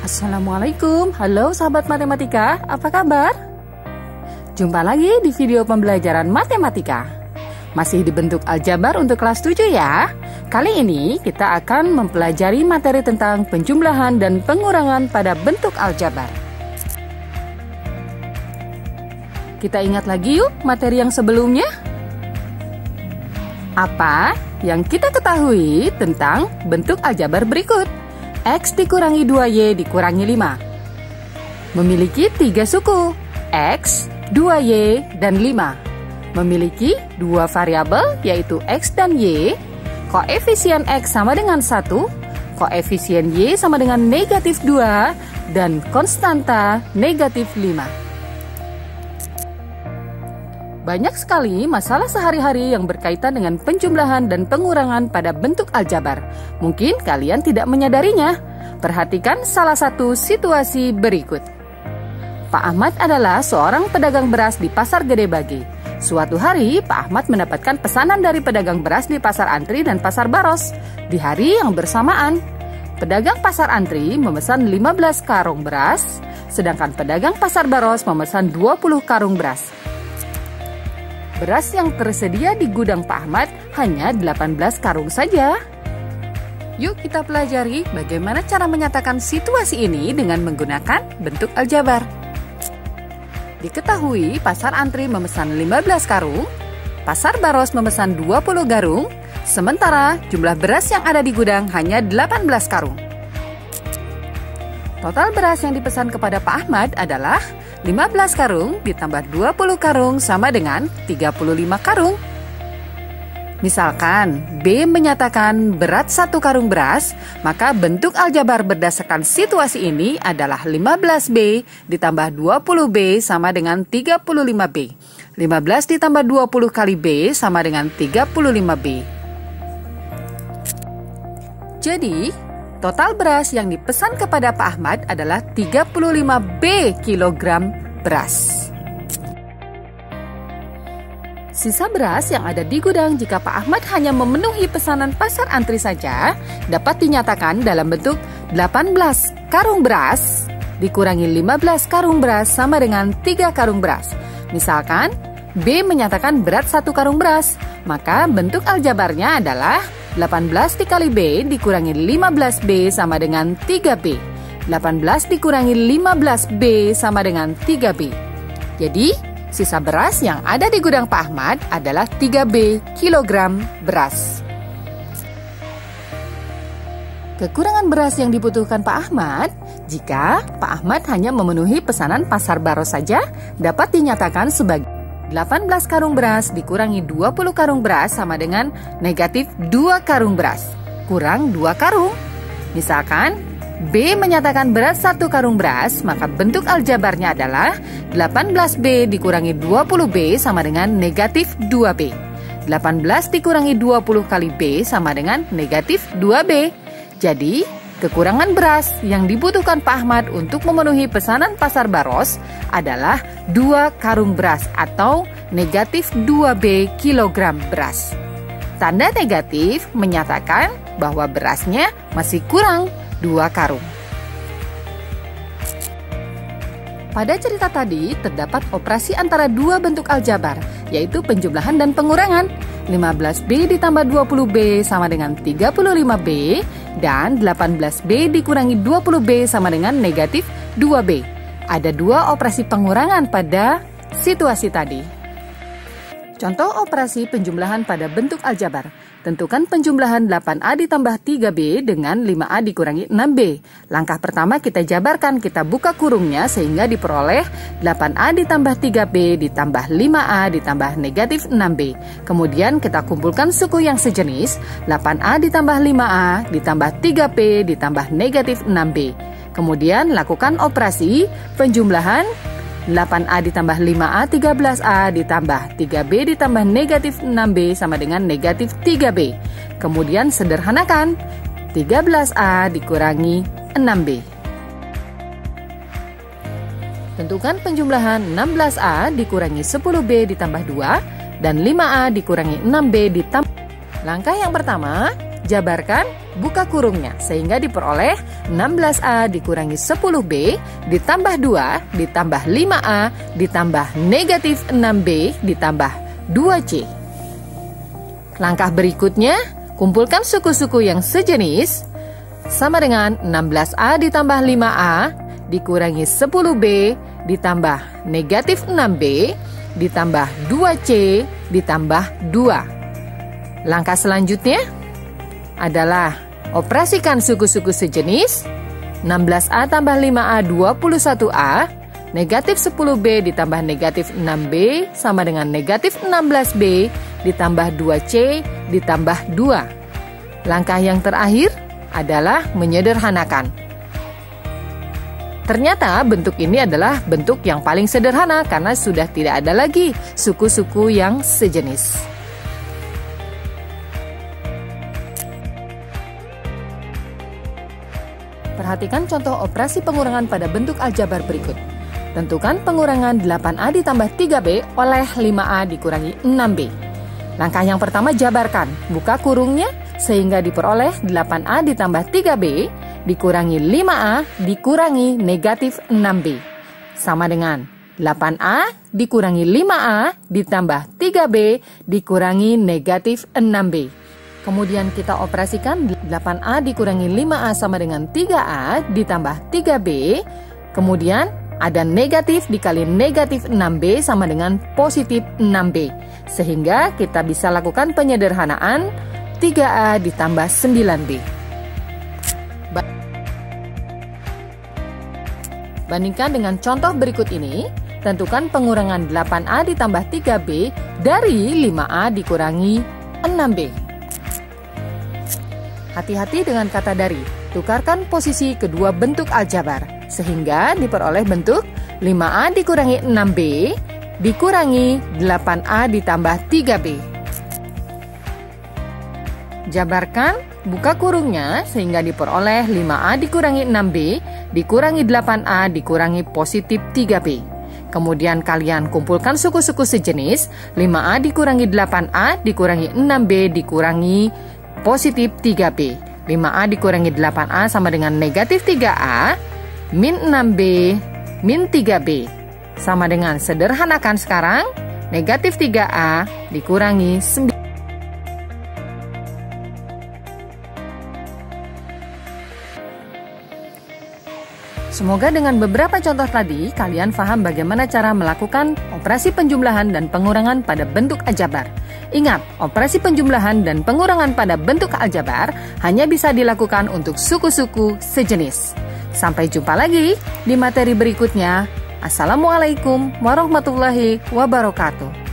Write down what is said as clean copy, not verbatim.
Assalamualaikum, halo sahabat matematika, apa kabar? Jumpa lagi di video pembelajaran matematika. Masih di bentuk aljabar untuk kelas 7 ya. Kali ini kita akan mempelajari materi tentang penjumlahan dan pengurangan pada bentuk aljabar. Kita ingat lagi yuk materi yang sebelumnya. Apa yang kita ketahui tentang bentuk aljabar berikut? X dikurangi 2Y dikurangi 5. Memiliki 3 suku, X, 2Y, dan 5. Memiliki 2 variabel yaitu X dan Y. Koefisien X sama dengan 1, koefisien Y sama dengan negatif 2, dan konstanta negatif 5. Banyak sekali masalah sehari-hari yang berkaitan dengan penjumlahan dan pengurangan pada bentuk aljabar. Mungkin kalian tidak menyadarinya. Perhatikan salah satu situasi berikut. Pak Ahmad adalah seorang pedagang beras di Pasar Gede Bage. Suatu hari, Pak Ahmad mendapatkan pesanan dari pedagang beras di Pasar Antri dan Pasar Baros. Di hari yang bersamaan, pedagang Pasar Antri memesan 15 karung beras, sedangkan pedagang Pasar Baros memesan 20 karung beras. Beras yang tersedia di gudang Pak Ahmad hanya 18 karung saja. Yuk kita pelajari bagaimana cara menyatakan situasi ini dengan menggunakan bentuk aljabar. Diketahui Pasar Antri memesan 15 karung, Pasar Baros memesan 20 karung, sementara jumlah beras yang ada di gudang hanya 18 karung. Total beras yang dipesan kepada Pak Ahmad adalah 15 karung ditambah 20 karung sama dengan 35 karung. Misalkan B menyatakan berat 1 karung beras, maka bentuk aljabar berdasarkan situasi ini adalah 15B ditambah 20B sama dengan 35B. 15 ditambah 20 kali B sama dengan 35B. Jadi, total beras yang dipesan kepada Pak Ahmad adalah 35B kilogram beras. Sisa beras yang ada di gudang jika Pak Ahmad hanya memenuhi pesanan Pasar Antri saja dapat dinyatakan dalam bentuk 18 karung beras dikurangi 15 karung beras sama dengan 3 karung beras. Misalkan B menyatakan berat 1 karung beras, maka bentuk aljabarnya adalah 18 dikali B dikurangi 15B sama dengan 3B. 18 dikurangi 15B sama dengan 3B. Jadi, sisa beras yang ada di gudang Pak Ahmad adalah 3B kilogram beras. Kekurangan beras yang dibutuhkan Pak Ahmad, jika Pak Ahmad hanya memenuhi pesanan Pasar Baros saja, dapat dinyatakan sebagai 18 karung beras dikurangi 20 karung beras sama dengan negatif 2 karung beras, kurang 2 karung. Misalkan, B menyatakan berat 1 karung beras, maka bentuk aljabarnya adalah 18B dikurangi 20B sama dengan negatif 2B. 18 dikurangi 20 kali B sama dengan negatif 2B. Jadi, kekurangan beras yang dibutuhkan Pak Ahmad untuk memenuhi pesanan Pasar Baros adalah 2 karung beras atau negatif 2B kilogram beras. Tanda negatif menyatakan bahwa berasnya masih kurang 2 karung. Pada cerita tadi terdapat operasi antara dua bentuk aljabar, yaitu penjumlahan dan pengurangan. 15B ditambah 20B sama dengan 35B, dan 18B dikurangi 20B sama dengan negatif 2B. Ada 2 operasi pengurangan pada situasi tadi. Contoh operasi penjumlahan pada bentuk aljabar. Tentukan penjumlahan 8A ditambah 3B dengan 5A dikurangi 6B. Langkah pertama kita jabarkan, kita buka kurungnya sehingga diperoleh 8A ditambah 3B ditambah 5A ditambah negatif 6B. Kemudian kita kumpulkan suku yang sejenis, 8A ditambah 5A ditambah 3B ditambah negatif 6B. Kemudian lakukan operasi penjumlahan 8A ditambah 5A 13A ditambah 3B ditambah negatif 6B sama dengan negatif 3B. Kemudian sederhanakan 13A dikurangi 6B. Tentukan penjumlahan 16A dikurangi 10B ditambah 2 dan 5A dikurangi 6B ditambah. Langkah yang pertama, jabarkan buka kurungnya, sehingga diperoleh 16A dikurangi 10B ditambah 2 ditambah 5A ditambah negatif 6B ditambah 2C. Langkah berikutnya, kumpulkan suku-suku yang sejenis sama dengan 16A ditambah 5A dikurangi 10B ditambah negatif 6B ditambah 2C ditambah 2. Langkah selanjutnya adalah operasikan suku-suku sejenis. 16A tambah 5A 21A, negatif 10B ditambah negatif 6B sama dengan negatif 16B ditambah 2C ditambah 2. Langkah yang terakhir adalah menyederhanakan. Ternyata bentuk ini adalah bentuk yang paling sederhana karena sudah tidak ada lagi suku-suku yang sejenis. Perhatikan contoh operasi pengurangan pada bentuk aljabar berikut. Tentukan pengurangan 8A ditambah 3B oleh 5A dikurangi 6B. Langkah yang pertama, jabarkan. Buka kurungnya sehingga diperoleh 8A ditambah 3B dikurangi 5A dikurangi negatif 6B. Sama dengan 8A dikurangi 5A ditambah 3B dikurangi negatif 6B. Kemudian kita operasikan 8A dikurangi 5A sama dengan 3A ditambah 3B. Kemudian ada negatif dikali negatif 6B sama dengan positif 6B. Sehingga kita bisa lakukan penyederhanaan 3A ditambah 9B. Bandingkan dengan contoh berikut ini. Tentukan pengurangan 8A ditambah 3B dari 5A dikurangi 6B. Hati-hati dengan kata dari. Tukarkan posisi kedua bentuk aljabar sehingga diperoleh bentuk 5A dikurangi 6B dikurangi 8A ditambah 3B. Jabarkan, buka kurungnya sehingga diperoleh 5A dikurangi 6B dikurangi 8A dikurangi positif 3B. Kemudian kalian kumpulkan suku-suku sejenis. 5A dikurangi 8A dikurangi 6B dikurangi positif 3B. 5A dikurangi 8A sama dengan negatif 3A min 6B min 3B. Sama dengan sederhanakan sekarang. Negatif 3A dikurangi 9. Semoga dengan beberapa contoh tadi, kalian paham bagaimana cara melakukan operasi penjumlahan dan pengurangan pada bentuk aljabar. Ingat, operasi penjumlahan dan pengurangan pada bentuk aljabar hanya bisa dilakukan untuk suku-suku sejenis. Sampai jumpa lagi di materi berikutnya. Assalamualaikum warahmatullahi wabarakatuh.